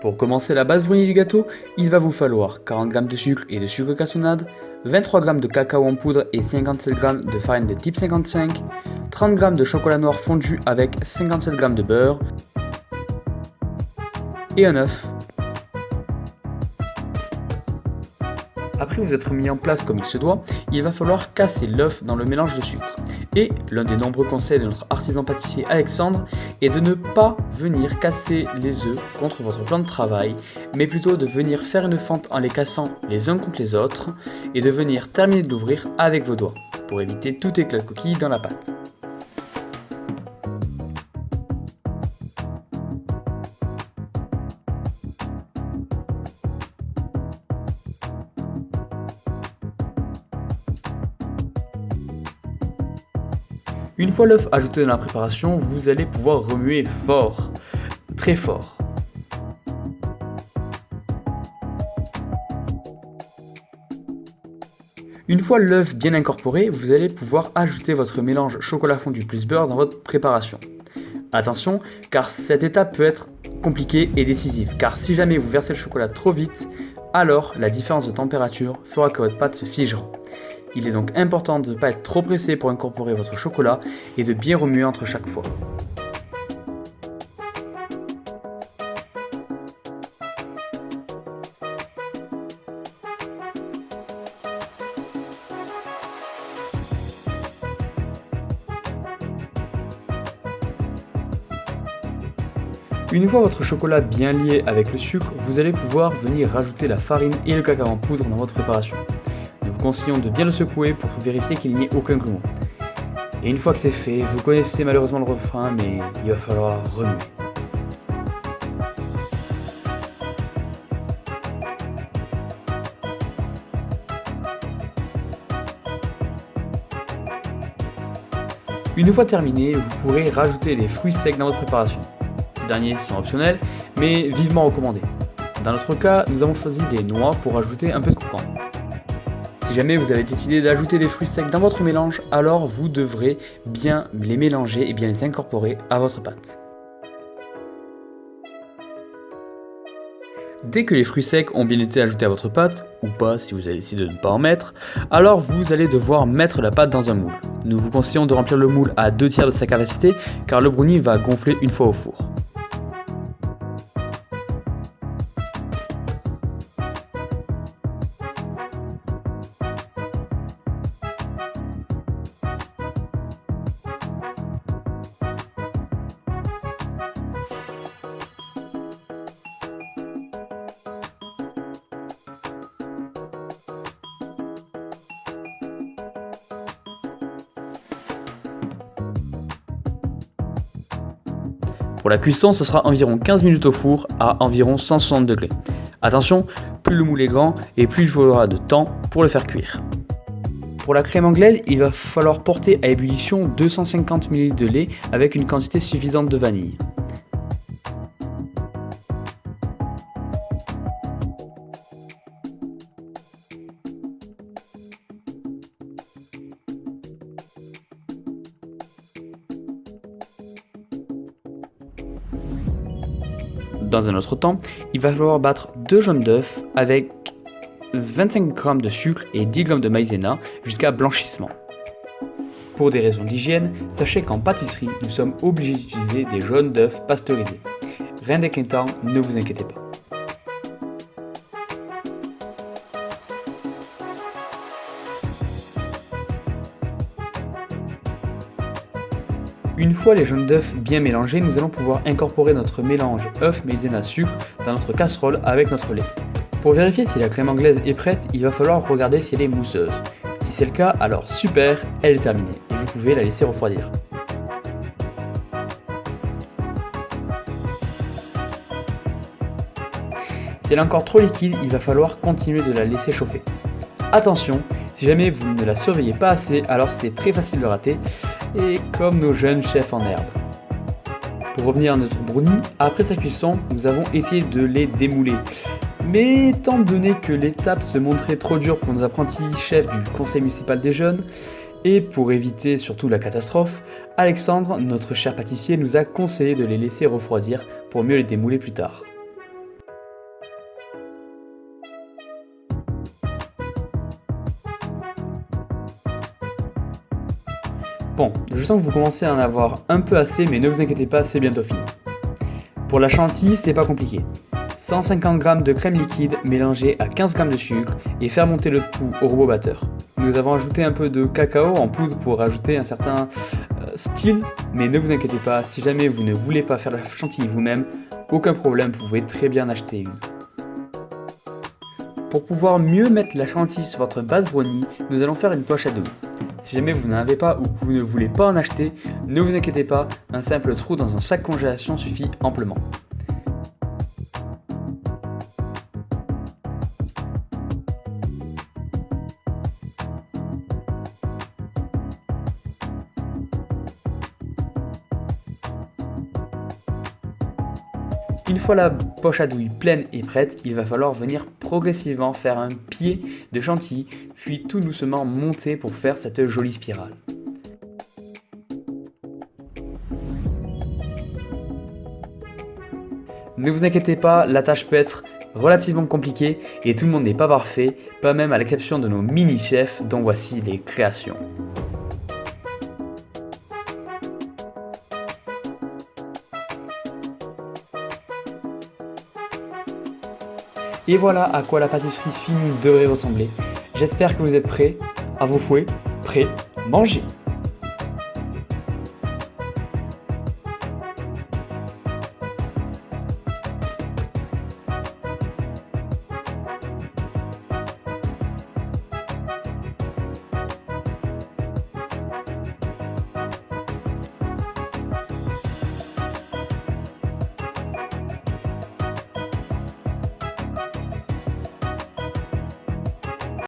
Pour commencer la base brownie du gâteau, il va vous falloir 40 g de sucre et de sucre cassonade, 23 g de cacao en poudre et 57 g de farine de type 55, 30 g de chocolat noir fondu avec 57 g de beurre et un œuf. Après vous être mis en place comme il se doit, il va falloir casser l'œuf dans le mélange de sucre. Et l'un des nombreux conseils de notre artisan pâtissier Alexandre est de ne pas venir casser les œufs contre votre plan de travail, mais plutôt de venir faire une fente en les cassant les uns contre les autres et de venir terminer de l'ouvrir avec vos doigts pour éviter tout éclat de coquille dans la pâte. Une fois l'œuf ajouté dans la préparation, vous allez pouvoir remuer fort, très fort. Une fois l'œuf bien incorporé, vous allez pouvoir ajouter votre mélange chocolat fondu plus beurre dans votre préparation. Attention, car cette étape peut être compliquée et décisive, car si jamais vous versez le chocolat trop vite, alors la différence de température fera que votre pâte se figera. Il est donc important de ne pas être trop pressé pour incorporer votre chocolat et de bien remuer entre chaque fois. Une fois votre chocolat bien lié avec le sucre, vous allez pouvoir venir rajouter la farine et le cacao en poudre dans votre préparation. Nous vous conseillons de bien le secouer pour vérifier qu'il n'y ait aucun grumeau. Et une fois que c'est fait, vous connaissez malheureusement le refrain, mais il va falloir remuer. Une fois terminé, vous pourrez rajouter les fruits secs dans votre préparation. Ces derniers sont optionnels, mais vivement recommandés. Dans notre cas, nous avons choisi des noix pour ajouter un peu de croquant. Si jamais vous avez décidé d'ajouter des fruits secs dans votre mélange, alors vous devrez bien les mélanger et bien les incorporer à votre pâte. Dès que les fruits secs ont bien été ajoutés à votre pâte, ou pas si vous avez décidé de ne pas en mettre, alors vous allez devoir mettre la pâte dans un moule. Nous vous conseillons de remplir le moule à 2 tiers de sa capacité car le brownie va gonfler une fois au four. Pour la cuisson, ce sera environ 15 minutes au four à environ 160 degrés. Attention, plus le moule est grand et plus il faudra de temps pour le faire cuire. Pour la crème anglaise, il va falloir porter à ébullition 250 ml de lait avec une quantité suffisante de vanille. Dans un autre temps, il va falloir battre 2 jaunes d'œufs avec 25 g de sucre et 10 g de maïzena jusqu'à blanchissement. Pour des raisons d'hygiène, sachez qu'en pâtisserie, nous sommes obligés d'utiliser des jaunes d'œufs pasteurisés. Rien d'inquiétant, ne vous inquiétez pas. Une fois les jaunes d'œufs bien mélangés, nous allons pouvoir incorporer notre mélange œuf, maïzena, sucre dans notre casserole avec notre lait. Pour vérifier si la crème anglaise est prête, il va falloir regarder si elle est mousseuse. Si c'est le cas, alors super, elle est terminée et vous pouvez la laisser refroidir. Si elle est encore trop liquide, il va falloir continuer de la laisser chauffer. Attention, si jamais vous ne la surveillez pas assez, alors c'est très facile de rater, et comme nos jeunes chefs en herbe. Pour revenir à notre brownie, après sa cuisson, nous avons essayé de les démouler. Mais étant donné que l'étape se montrait trop dure pour nos apprentis chefs du conseil municipal des jeunes, et pour éviter surtout la catastrophe, Alexandre, notre cher pâtissier, nous a conseillé de les laisser refroidir pour mieux les démouler plus tard. Bon, je sens que vous commencez à en avoir un peu assez, mais ne vous inquiétez pas, c'est bientôt fini. Pour la chantilly, c'est pas compliqué. 150 g de crème liquide mélangée à 15 g de sucre et faire monter le tout au robot batteur. Nous avons ajouté un peu de cacao en poudre pour rajouter un certain style, mais ne vous inquiétez pas, si jamais vous ne voulez pas faire la chantilly vous-même, aucun problème, vous pouvez très bien acheter une. Pour pouvoir mieux mettre la chantilly sur votre base brownie, nous allons faire une poche à douille. Si jamais vous n'en avez pas ou que vous ne voulez pas en acheter, ne vous inquiétez pas, un simple trou dans un sac congélation suffit amplement. Une fois la poche à douille pleine et prête, il va falloir venir progressivement faire un pied de chantilly, puis tout doucement monter pour faire cette jolie spirale. Ne vous inquiétez pas, la tâche peut être relativement compliquée et tout le monde n'est pas parfait, pas même à l'exception de nos mini-chefs dont voici les créations. Et voilà à quoi la pâtisserie finie devrait ressembler. J'espère que vous êtes prêts, à vos fouets, prêts, mangez!